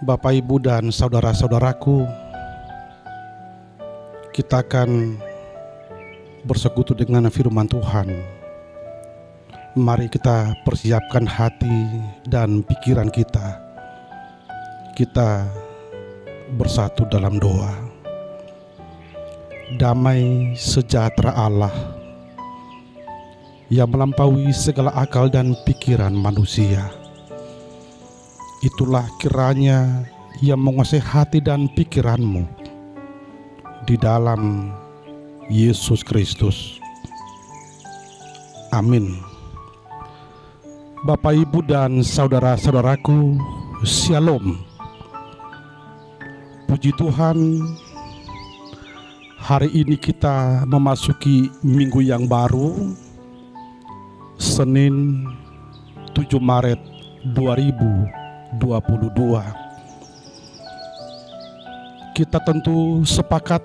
Bapak, Ibu, dan saudara-saudaraku, kita akan bersekutu dengan firman Tuhan. Mari kita persiapkan hati dan pikiran kita. Kita bersatu dalam doa. Damai sejahtera Allah yang melampaui segala akal dan pikiran manusia, itulah kiranya yang menguasai hati dan pikiranmu di dalam Yesus Kristus. Amin. Bapak, Ibu, dan saudara-saudaraku, Shalom. Puji Tuhan, hari ini kita memasuki minggu yang baru, Senin 7 Maret 2022. Kita tentu sepakat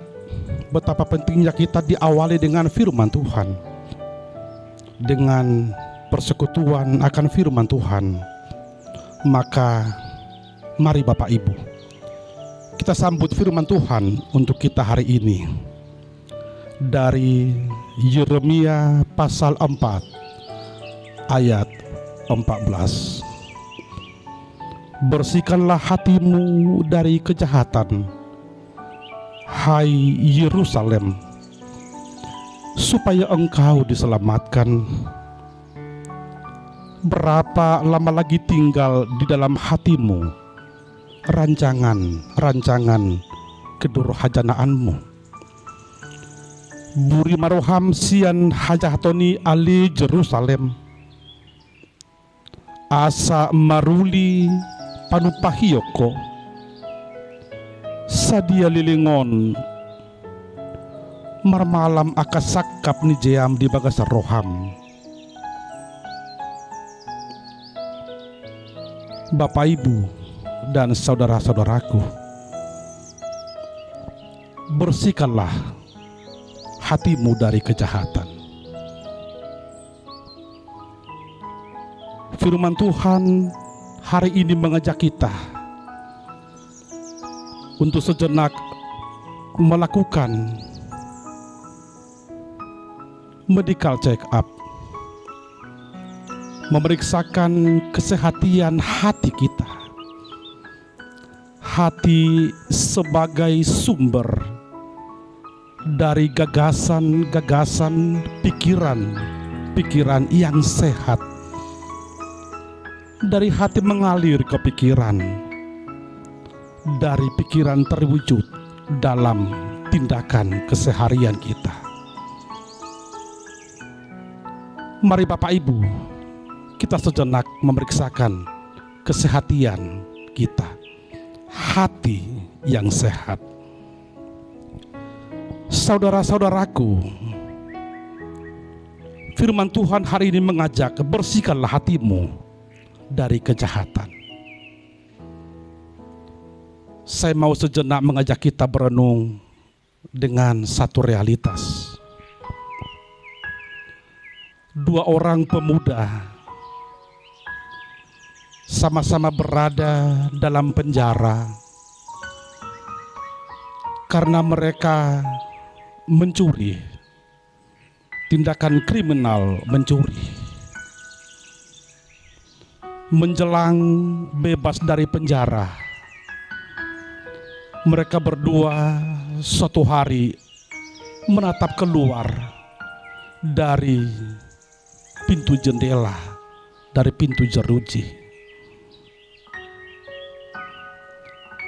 betapa pentingnya kita diawali dengan firman Tuhan, dengan persekutuan akan firman Tuhan. Maka mari Bapak Ibu, kita sambut firman Tuhan untuk kita hari ini dari Yeremia pasal 4 ayat 14. Bersihkanlah hatimu dari kejahatan, hai Yerusalem, supaya engkau diselamatkan. Berapa lama lagi tinggal di dalam hatimu rancangan-rancangan kedurhajanaanmu? Buri maroham sian hajahtoni ali Jerusalem, asa maruli panupahiyoko, sadia lilingon marmalam akasakap ni jam di bagasa roham. Bapak, Ibu, dan saudara-saudaraku, bersihkanlah hatimu dari kejahatan. Firman Tuhan hari ini mengajak kita untuk sejenak melakukan medical check up, memeriksakan kesehatan hati kita. Hati sebagai sumber dari gagasan-gagasan pikiran yang sehat. Dari hati mengalir ke pikiran, dari pikiran terwujud dalam tindakan keseharian kita. Mari Bapak Ibu, kita sejenak memeriksakan kesehatan kita, hati yang sehat. Saudara-saudaraku, firman Tuhan hari ini mengajak, bersihkanlah hatimu dari kejahatan. Saya mau sejenak mengajak kita berenung dengan satu realitas. Dua orang pemuda sama-sama berada dalam penjara karena mereka mencuri, tindakan kriminal mencuri. Menjelang bebas dari penjara, mereka berdua suatu hari menatap keluar dari pintu jendela, dari pintu jeruji.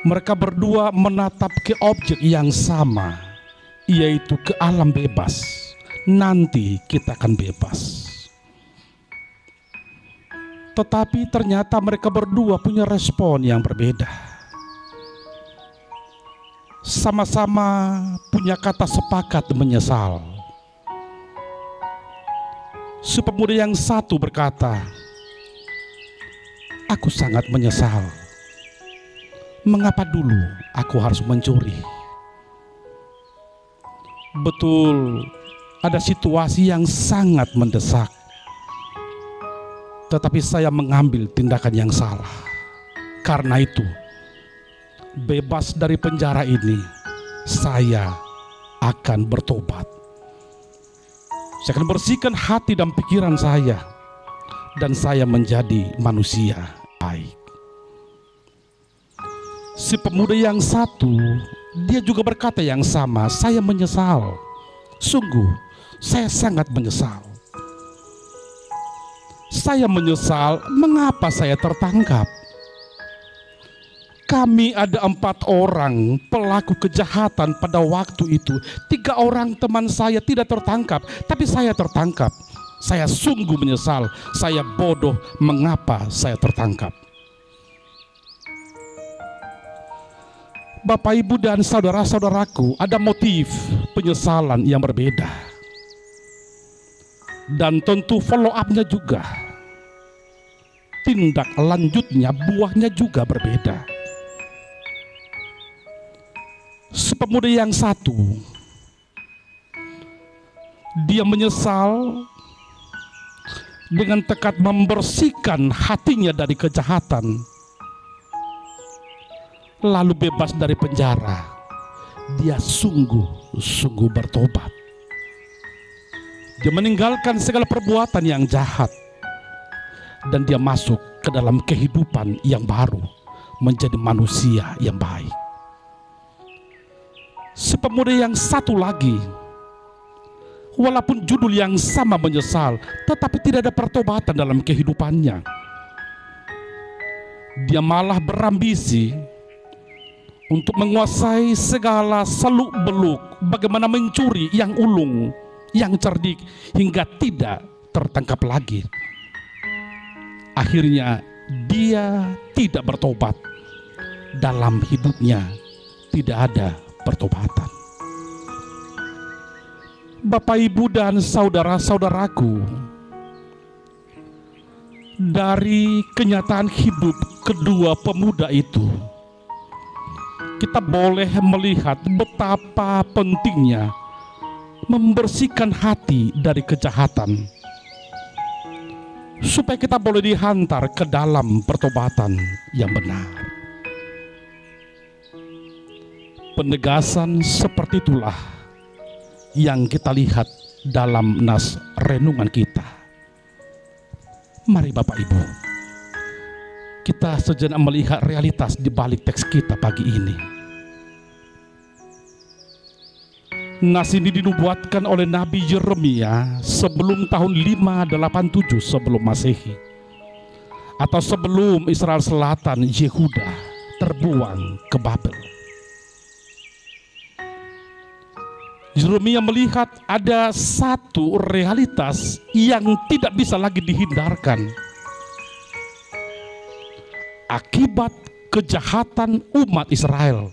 Mereka berdua menatap ke objek yang sama, yaitu ke alam bebas. Nanti kita akan bebas. Tetapi ternyata mereka berdua punya respon yang berbeda. Sama-sama punya kata sepakat menyesal. Si pemuda yang satu berkata, "Aku sangat menyesal. Mengapa dulu aku harus mencuri?" Betul, ada situasi yang sangat mendesak. Tetapi saya mengambil tindakan yang salah. Karena itu, bebas dari penjara ini, saya akan bertobat. Saya akan bersihkan hati dan pikiran saya, dan saya menjadi manusia baik. Si pemuda yang satu, dia juga berkata yang sama, saya menyesal. Sungguh, saya sangat menyesal. Saya menyesal mengapa saya tertangkap. Kami ada 4 orang pelaku kejahatan pada waktu itu. 3 orang teman saya tidak tertangkap, tapi saya tertangkap. Saya sungguh menyesal, saya bodoh mengapa saya tertangkap. Bapak, Ibu, dan saudara-saudaraku, ada motif penyesalan yang berbeda. Dan tentu follow up-nya juga. Tindak lanjutnya, buahnya juga berbeda. Sepemuda yang satu, dia menyesal dengan tekad membersihkan hatinya dari kejahatan, lalu bebas dari penjara. Dia sungguh-sungguh bertobat. Dia meninggalkan segala perbuatan yang jahat, dan dia masuk ke dalam kehidupan yang baru, menjadi manusia yang baik. Sepemuda yang satu lagi, walaupun judul yang sama menyesal, tetapi tidak ada pertobatan dalam kehidupannya. Dia malah berambisi untuk menguasai segala seluk-beluk, bagaimana mencuri yang ulung, yang cerdik, hingga tidak tertangkap lagi. Akhirnya dia tidak bertobat. Dalam hidupnya tidak ada pertobatan. Bapak, Ibu, dan saudara-saudaraku, dari kenyataan hidup kedua pemuda itu, kita boleh melihat betapa pentingnya membersihkan hati dari kejahatan, supaya kita boleh dihantar ke dalam pertobatan yang benar. Penegasan seperti itulah yang kita lihat dalam nas renungan kita. Mari Bapak Ibu, kita sejenak melihat realitas di balik teks kita pagi ini. Nas ini dinubuatkan oleh Nabi Yeremia sebelum tahun 587 sebelum Masehi, atau sebelum Israel Selatan, Yehuda, terbuang ke Babel. Yeremia melihat ada satu realitas yang tidak bisa lagi dihindarkan. Akibat kejahatan umat Israel,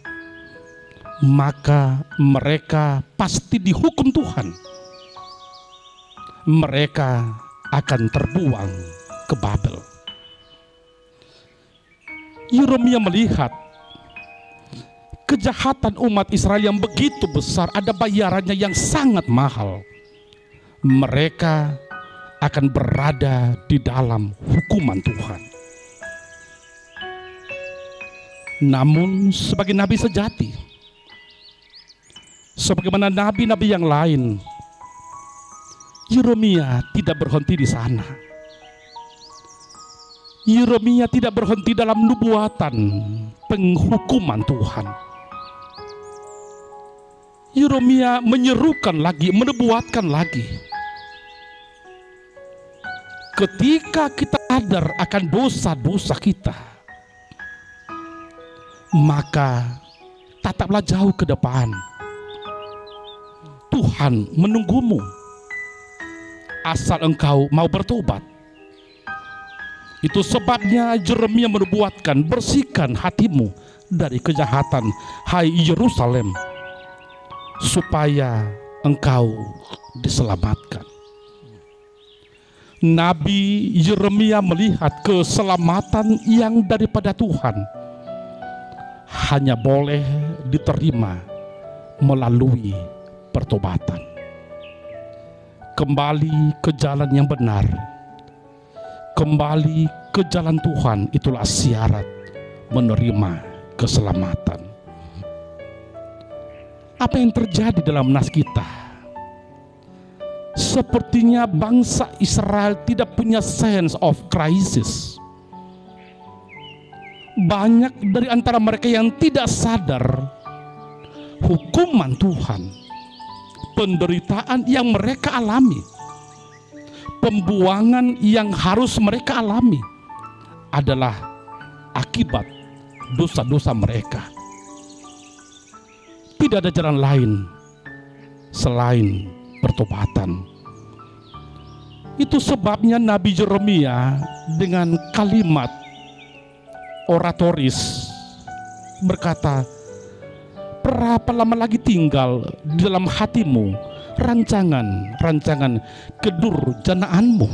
maka mereka pasti dihukum Tuhan. Mereka akan terbuang ke Babel. Yeremia melihat kejahatan umat Israel yang begitu besar, ada bayarannya yang sangat mahal. Mereka akan berada di dalam hukuman Tuhan. Namun sebagai nabi sejati, sebagaimana nabi-nabi yang lain, Yeremia tidak berhenti di sana. Yeremia tidak berhenti dalam nubuatan penghukuman Tuhan. Yeremia menyerukan lagi, menubuatkan lagi. Ketika kita sadar akan dosa-dosa kita, maka tataplah jauh ke depan. Tuhan menunggumu, asal engkau mau bertobat. Itu sebabnya Yeremia menubuatkan, bersihkan hatimu dari kejahatan, hai Yerusalem, supaya engkau diselamatkan. Nabi Yeremia melihat keselamatan yang daripada Tuhan hanya boleh diterima melalui pertobatan. Kembali ke jalan yang benar, kembali ke jalan Tuhan, itulah syarat menerima keselamatan. Apa yang terjadi dalam nas kita? Sepertinya bangsa Israel tidak punya sense of crisis. Banyak dari antara mereka yang tidak sadar hukuman Tuhan, penderitaan yang mereka alami, pembuangan yang harus mereka alami adalah akibat dosa-dosa mereka. Tidak ada jalan lain selain pertobatan. Itu sebabnya Nabi Yeremia dengan kalimat oratoris berkata, berapa lama lagi tinggal di dalam hatimu rancangan kedurjanaanmu.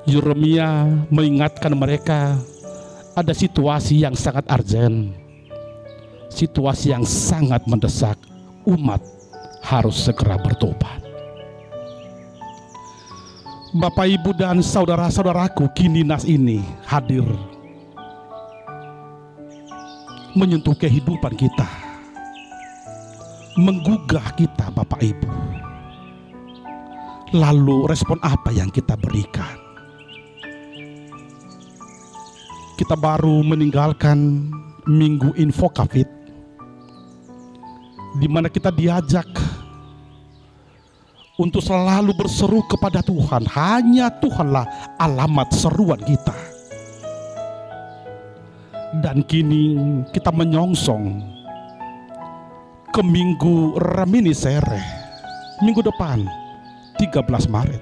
Yeremia mengingatkan mereka ada situasi yang sangat urgent, situasi yang sangat mendesak. Umat harus segera bertobat. Bapak, Ibu, dan saudara-saudaraku, kini nas ini hadir menyentuh kehidupan kita, menggugah kita, Bapak Ibu. Lalu respon apa yang kita berikan? Kita baru meninggalkan Minggu Info Covid, di mana kita diajak untuk selalu berseru kepada Tuhan. Hanya Tuhanlah alamat seruan kita. Dan kini kita menyongsong ke Minggu Reminiscere, minggu depan 13 Maret.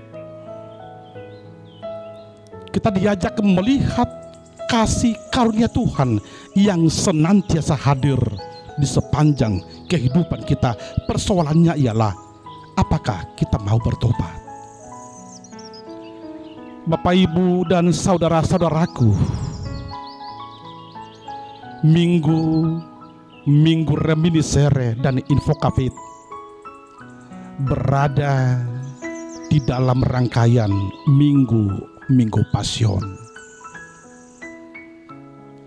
Kita diajak melihat kasih karunia Tuhan yang senantiasa hadir di sepanjang kehidupan kita. Persoalannya ialah apakah kita mau bertobat? Bapak, Ibu, dan saudara-saudaraku, Minggu Reminiscere dan Info Covid berada di dalam rangkaian Minggu Pasion.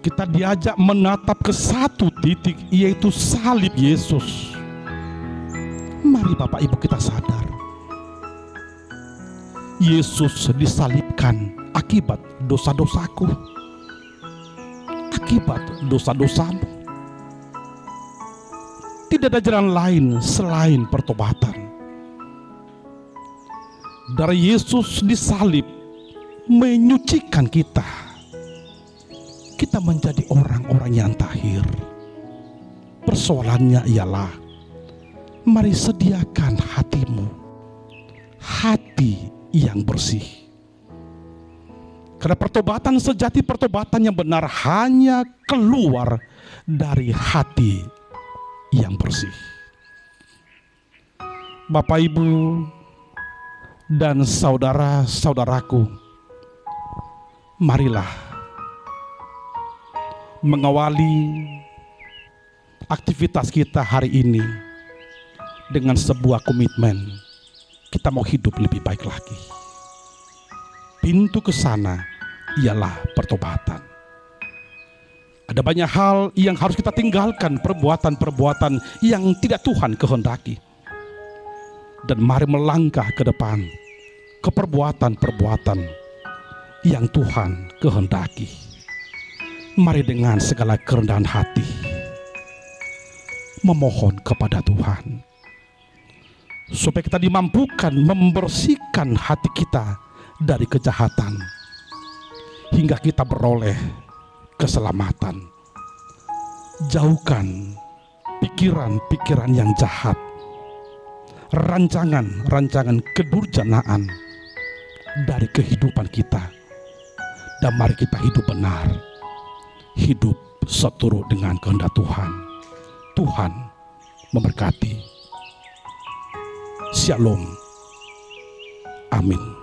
Kita diajak menatap ke satu titik, yaitu salib Yesus. Mari Bapak Ibu kita sadar, Yesus disalibkan akibat dosa-dosaku, akibat dosa-dosamu. Tidak ada jalan lain selain pertobatan. Dari Yesus disalib menyucikan kita. Kita menjadi orang-orang yang tahir. Persoalannya ialah, mari sediakan hatimu, hati yang bersih. Karena pertobatan sejati, pertobatan yang benar hanya keluar dari hati yang bersih. Bapak, Ibu, dan saudara-saudaraku, marilah mengawali aktivitas kita hari ini dengan sebuah komitmen. Kita mau hidup lebih baik lagi. Pintu ke sana ialah pertobatan. Ada banyak hal yang harus kita tinggalkan, perbuatan-perbuatan yang tidak Tuhan kehendaki. Dan mari melangkah ke depan ke perbuatan-perbuatan yang Tuhan kehendaki. Mari dengan segala kerendahan hati memohon kepada Tuhan supaya kita dimampukan membersihkan hati kita dari kejahatan hingga kita beroleh keselamatan. Jauhkan pikiran-pikiran yang jahat, rancangan-rancangan kedurjanaan dari kehidupan kita, dan mari kita hidup benar, hidup seturut dengan kehendak Tuhan. Tuhan memberkati. Shalom. Amin.